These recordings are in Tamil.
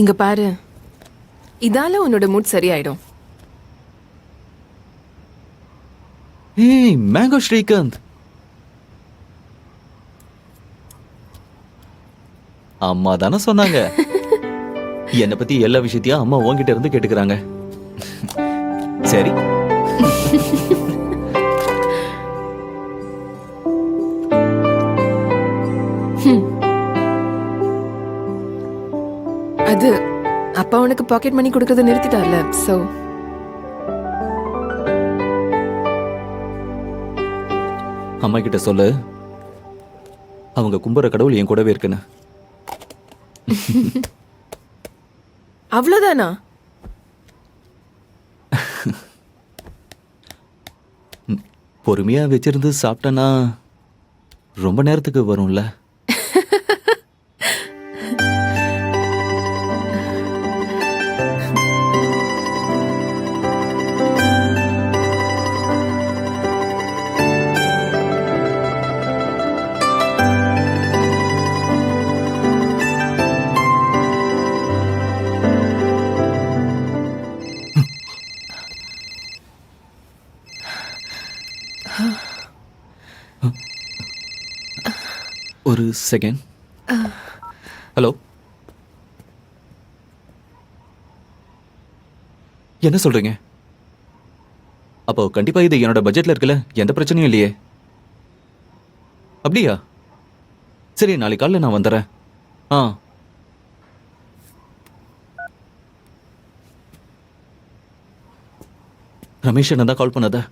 இங்க பாரு, இதால உன்னோட மூட் சரியாயிடும். ஏய் மேங்கோ ஸ்ரீகாந்த், அம்மா தானே சொன்னாங்க. என்னை பத்தி எல்லா விஷயத்தையும் அம்மா உன்கிட்ட இருந்து கேட்டுக்கிறாங்க. சரி, அது அப்பா உனக்கு பாக்கெட் மணி கொடுக்கறத நிறுத்திட்டார்ல, சோ அம்மா கிட்ட சொல்லு, அவங்க கும்புற கடவுள் என் கூடவே இருக்குன்னு. அவ்வளவுதானா? பொறுமையா வச்சிருந்து சாப்பிட்டனா ரொம்ப நேரத்துக்கு வரும்ல. ஒரு செகண்ட். ஹலோ, என்ன சொல்றீங்க? அப்போ கண்டிப்பா இது என்னோட பட்ஜெட்ல இருக்குல்ல, எந்த பிரச்சனையும் இல்லையே. அப்படியா? சரி, நாளைக்கு காலையில் நான் வந்துடுறேன். ஆ, ரமேஷ் என்ன தான் கால் பண்ணாத.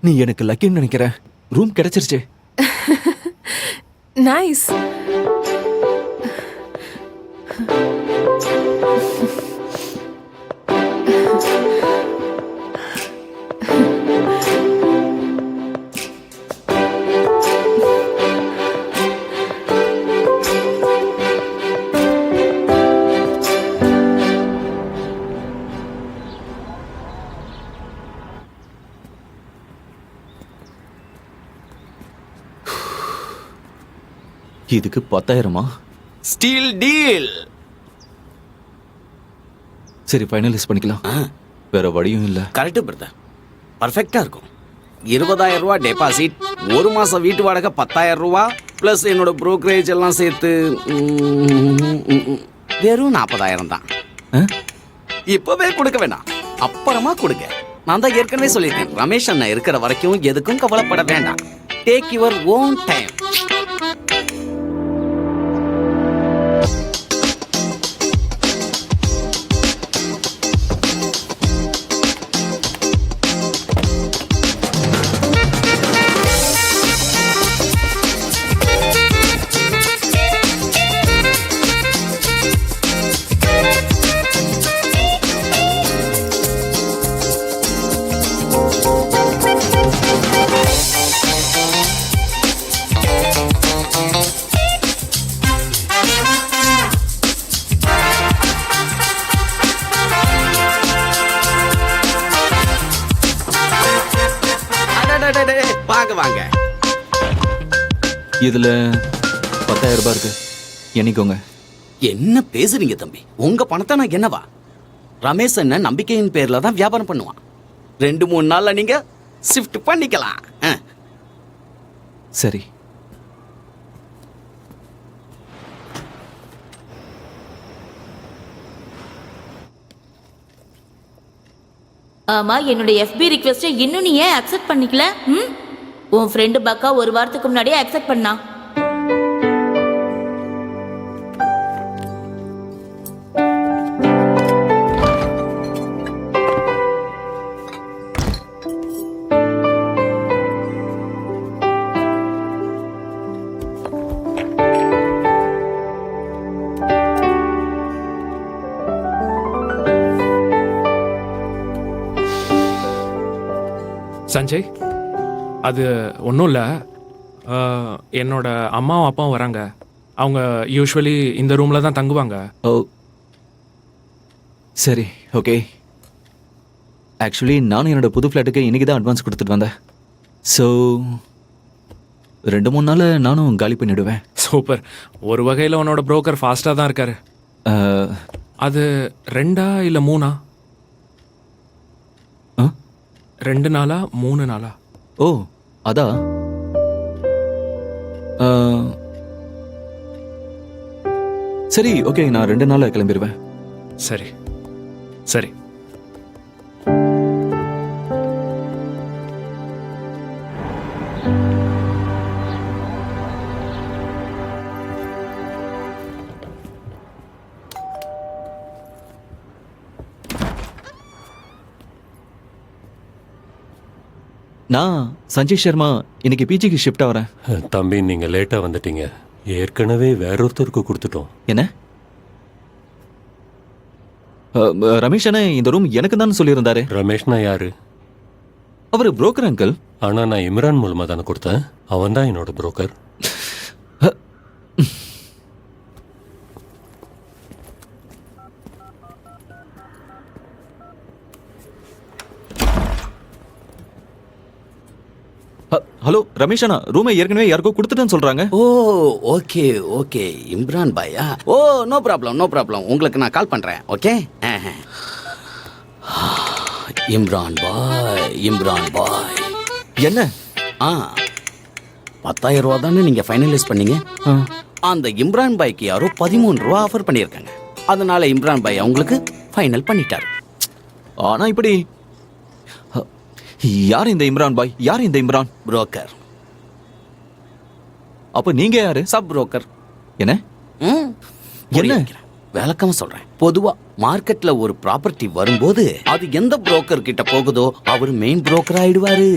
நீ எனக்கு லக்கின்னு நினைக்கிறேன். ரூம் கிடைச்சிருச்சு. நைஸ். இதுக்கு 10,000மா? Steal deal. சரி, ஃபைனலைஸ் பண்ணிக்கலாம். வேற வழியும் இல்ல. கரெக்ட் பிரதர், பர்ஃபெக்டா இருக்கும். 20,000 ரூபா டெபாசிட், ஒரு மாசம் வீட்டு வாடகை 10,000 ரூபா பிளஸ் என்னோட புரோக்கரேஜ் எல்லாம் சேர்த்து வெறும் 40,000 தான். இப்பவே கொடுக்க வேண்டாம், அப்புறமா கொடுங்க. நான் தான் ஏற்கனவே சொல்லியிருக்கேன், ரமேஷ் அண்ணா இருக்கிற வரைக்கும் எதுக்கும் கவலைப்பட வேண்டாம். Take your own time. வாங்க, இதுல 10,000 ரூபாய் இருக்கு, எண்ணிக்கோங்க. என்ன பேசுறீங்க தம்பி? உங்க பணத்தை நான் என்னவா? ரமேஷ் என்ன நம்பிக்கையின் பேர்ல தான் வியாபாரம் பண்ணுவான். 2-3 நாள்ல நீங்க ஷிஃப்ட் பண்ணிக்கலாம். சரி, ஆமா, என்னோட FB ரிக்வெஸ்ட்டை இன்னும் நீ ஏன் அக்செப்ட் பண்ணிக்கல? உன் ஃப்ரெண்டு பக்கா ஒரு வாரத்துக்கு முன்னாடியே அக்செப்ட் பண்ணா. சஞ்சய், அது ஒன்றும் இல்லை. என்னோட அம்மாவும் அப்பாவும் வராங்க. அவங்க யூஸ்வலி இந்த ரூமில் தான் தங்குவாங்க. ஓ சரி, ஓகே. ஆக்சுவலி நானும் என்னோட புது ஃப்ளாட்டுக்கு இன்னைக்கு தான் அட்வான்ஸ் கொடுத்துட்டு வந்தேன். ஸோ 2-3 நாள்ல நானும் காலி பண்ணிடுவேன். சூப்பர். ஒரு வகையில் உன்னோட புரோக்கர் ஃபாஸ்ட்டாக தான் இருக்காரு. அஹ், அது 2 இல்லை 3 ஆ? 2 நாளா 3 நாளா? ஓ அதா அஹ், சரி ஓகே, நான் 2 நாள்ல கிளம்பிடுவேன். சரி சரி. நான் சஞ்சய் சர்மா இன்னைக்கு பிஜிக்கு ஷிஃப்ட் ஆகிறேன். தம்பி நீங்கள் லேட்டாக வந்துட்டீங்க. ஏற்கனவே வேறொருத்தருக்கு கொடுத்துட்டோம். என்ன? ரமேஷ் அண்ணே இந்த ரூம் எனக்கு தான் சொல்லியிருந்தாரு. ரமேஷ்னா யாரு? அவர் புரோக்கர் அங்கிள். ஆனால் நான் இம்ரான் மூலமாக தானே கொடுத்தேன். அவன் தான் என்னோட புரோக்கர். ஹலோ ரமேஷ் அண்ணா, ரூமை ஏற்கனவே யாருக்கோ கொடுத்துட்டேன்னு சொல்றாங்க. ஓ ஓகே ஓகே, இம்ரான் பாயா? Oh no problem no problem, உங்களுக்கு நான் கால் பண்றேன். ஓகே. இம்ரான் பாய். என்ன? ஆ 10,000 ரூபா தானே நீங்க ஃபைனலைஸ் பண்ணீங்க? ஆ, அந்த இம்ரான் பாய்க்கு யாரோ 13 ரூபா ஆஃபர் பண்ணியிருக்காங்க. அதனால இம்ரான் பாய் அவங்களுக்கு ஃபைனல் பண்ணிட்டாரு. ஆனா இப்படி யார் இந்த இம்ரான் பாய்? யார் இந்த இம்ரான்? புரோக்கர். அப்ப நீங்க யாரு? Sub broker. என்ன? என்ன? விளக்கமா சொல்றேன். பொதுவா மார்க்கெட்ல ஒரு ப்ராப்பர்ட்டி வரும்போது அது எந்த புரோக்கர் கிட்ட போகுதோ அவர் மெயின் புரோக்கர் ஆயிடுவாரு.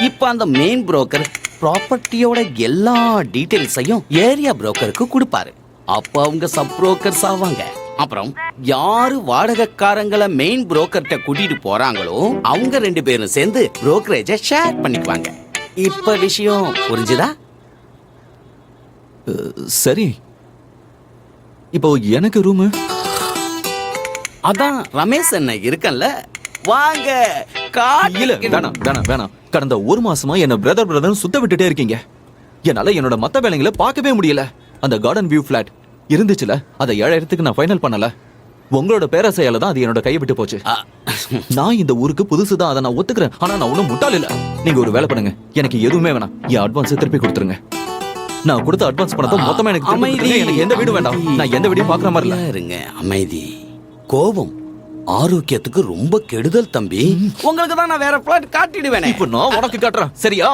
இப்ப அந்த மெயின் புரோக்கர் ப்ராப்பர்ட்டியோட எல்லா டீடைல்ஸையும் ஏரியா புரோக்கருக்கு கொடுப்பாரு. அப்ப அவங்க சப் புரோக்கர்ஸ் ஆவாங்க. அப்புறம் யாரு வாடகைக்காரங்களை மெயின் புரோக்கர்கிட்ட கூட்டிட்டு போறாங்களோ அவங்க 2 பேரும் சேர்ந்து புரோக்கரேஜை ஷேர் பண்ணிக்குவாங்க. இப்ப விஷயம் புரிஞ்சுதா? சரி, இப்போ எனக்கு ரூமு? அதான் ரமேஷ் அண்ணன் இருக்கன்ல, வாங்க இல்ல, வேணாம் வேணாம் வேணாம். கடந்த 1 மாசமா என்ன பிரதர் சுத்த விட்டுட்டே இருக்கீங்க. என்னால என்னோட மத்த வேலைங்களை பார்க்கவே முடியல. அந்த கார்டன் வியூ பிளாட் இருந்துச்சுல, அதை 7,000க்கு நான் ஃபைனல் பண்ணல. உங்களோட பேராசையால தான் அது என்னோட கையை விட்டு போச்சு. நான் இந்த ஊருக்கு புதுசு தான், அதை நான் ஒத்துக்கிறேன். ஆனா நான் ஒன்றும் முட்டாள் இல்ல. நீங்க ஒரு வேலை பண்ணுங்க, எனக்கு எதுவுமே வேணாம். என் அட்வான்ஸ் திருப்பி கொடுத்துருங்க. நான் கொடுத்த அட்வான்ஸ் பணத்தை மொத்தமா எனக்கு திருப்பி கொடுத்துருங்க. எனக்கு எந்த வீடும் வேண்டாம். நான் எந்த வீடையும் பார்க்குற மாதிரி இல்ல. இருங்க, அமைதி. கோபம் ஆரோக்கியத்துக்கு ரொம்ப கெடுதல் தம்பி. உங்களுக்கு தான் நான் வேற பிளாட் காட்டிடுவேனே. இப்போ நான் உனக்கு காட்டுறேன், சரியா?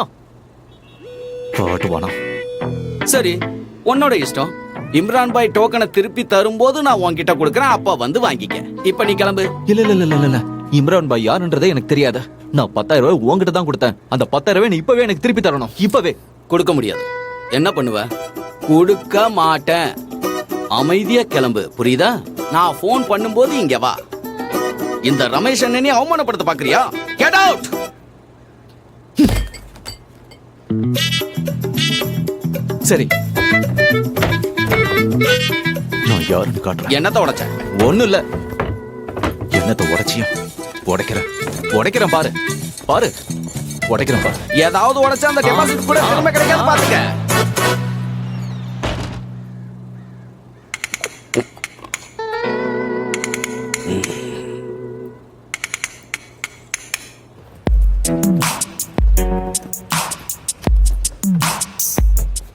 காட்டுவானா? சரி, உன்னோட இஷ்டம். இம்ரான் பாய் டோக்கனை திருப்பி தரும்போது நான் உன்கிட்ட கொடுக்கறேன், அப்ப வந்து வாங்கிக்க. இப்ப நீ கிளம்பு. இல்ல இல்ல இல்ல இல்ல இல்ல, இம்ரான் பாய் யாருன்றதே எனக்கு தெரியாது. நான் 10,000 ரூபாய் உங்ககிட்ட தான் கொடுத்தேன். அந்த 10,000 ரூபாய் நீ இப்பவே எனக்கு திருப்பி தரணும். இப்பவே. கொடுக்க முடியாது. என்ன பண்ணுவ? கொடுக்க மாட்டேன். அமைதியா கிளம்பு, புரியுதா? நான் ஃபோன் பண்ணும்போது இங்க வா. இந்த ரமேஷ் அண்ணனை அவமானப்படுத்த பாக்குறியா? Get out. சரி, நான் யாருன்னு காட்டுறேன். என்னத்த உடைச்ச? ஒண்ணும் இல்ல. என்னத்த உடைச்சியும் உடைக்கிறேன் பாரு. பாரு, உடைக்கிறேன் பாரு. ஏதாவது உடைச்சா அந்த டெபாசிட் கூட திரும்ப கிடைக்காது பாத்துக்க.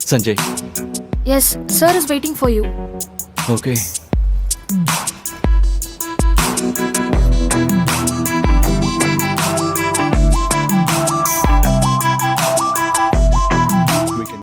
Sanjay. Yes, sir is waiting for you. Okay.